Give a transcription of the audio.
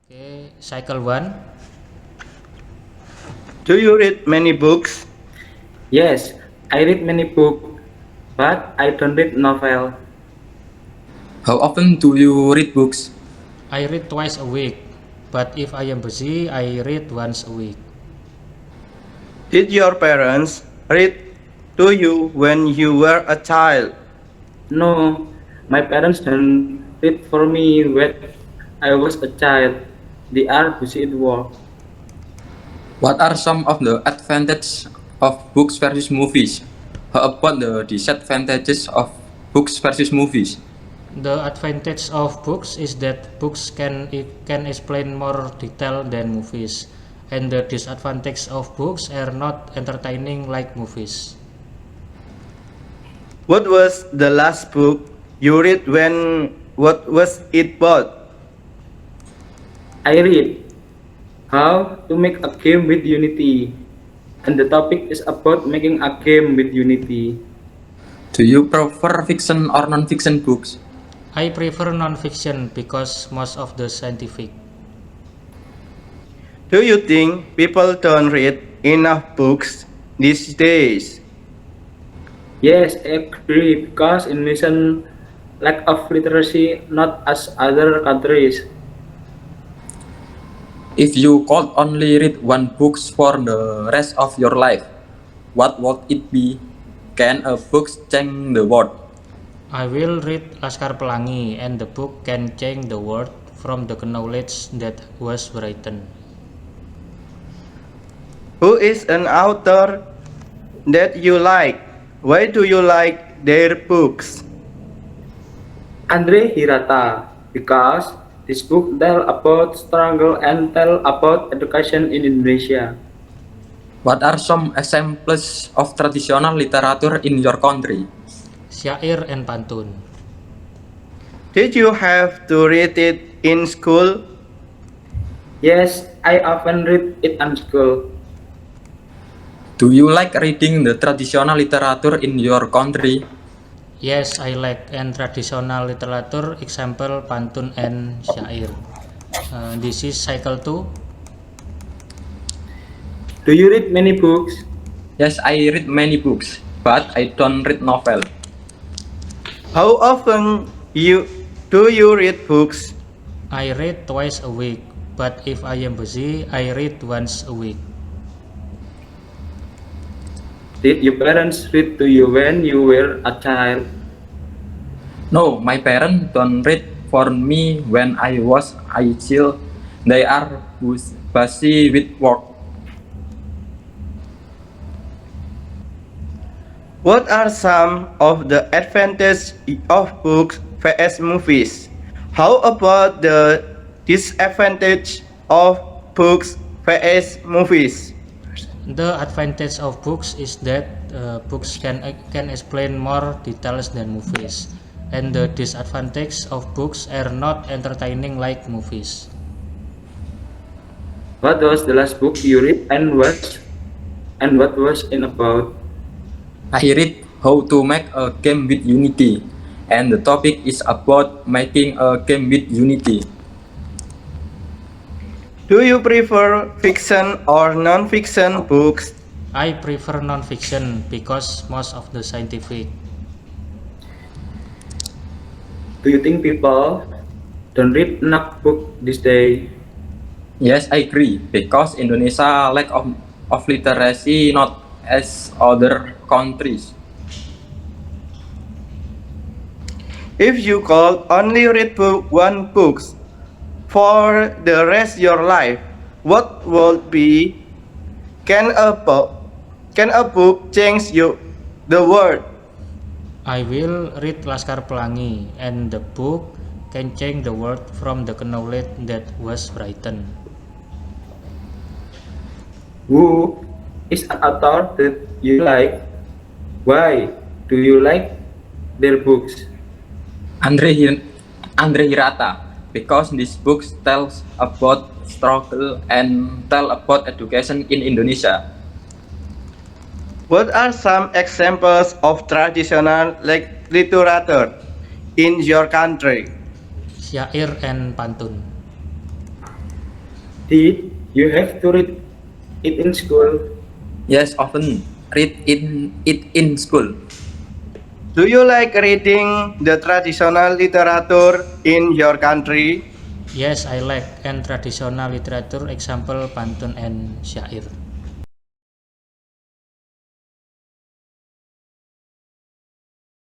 Okay, cycle one. Do you read many books? Yes, I read many books, but I don't read novel. How often do you read books? I read twice a week, but if I am busy, I read once a week. Did your parents read to you when you were a child? No, my parents don't read for me when I was a child. They are busy at work. What are some of the advantages of books versus movies? How about the disadvantages of books versus movies? The advantage of books is that books can explain more detail than movies, and the disadvantage of books are not entertaining like movies. What was the last book you read when what was it about? I read How to Make a Game with Unity, and the topic is about making a game with Unity. Do you prefer fiction or non-fiction books? I prefer non-fiction because most of the scientific. Do you think people don't read enough books these days? Yes, I agree because Indonesian lack of literacy not as other countries. If you could only read one book for the rest of your life, what would it be? Can a book change the world? I will read Laskar Pelangi, and the book can change the world from the knowledge that was written. Who is an author that you like? Why do you like their books? Andre Hirata, because this book tell about struggle and tell about education in Indonesia. What are some examples of traditional literature in your country? Syair and pantun. Did you have to read it in school? Yes, I often read it in school. Do you like reading the traditional literature in your country? Yes, I like and traditional literature, example pantun and syair. This is cycle 2. Do you read many books? Yes, I read many books, but I don't read novel. How often do you read books? I read twice a week, but if I am busy, I read once a week. Did your parents read to you when you were a child? No, my parents don't read for me when I was a child. They are busy with work. What are some of the advantages of books vs movies? How about the disadvantage of books vs movies? The advantage of books is that books can explain more details than movies, and the disadvantage of books are not entertaining like movies. What was the last book you read and what was it about? I read How to Make a Game with Unity, and the topic is about making a game with Unity. Do you prefer fiction or non-fiction books? I prefer non-fiction because most of the scientific. Do you think people don't read enough book this day? Yes, I agree, because Indonesia lack of literacy not as other countries. If you could only read one book for the rest of your life, what would be? Can a book change the world? I will read Laskar Pelangi, and the book can change the world from the knowledge that was written. Who is an author that you like? Why do you like their books? Andre Hirata, because this book tells about struggle and tell about education in Indonesia. What are some examples of traditional literature in your country? Syair and pantun. Did you have to read it in school? Yes, often read it in school. Do you like reading the traditional literature in your country? Yes, I like and traditional literature, example pantun and syair.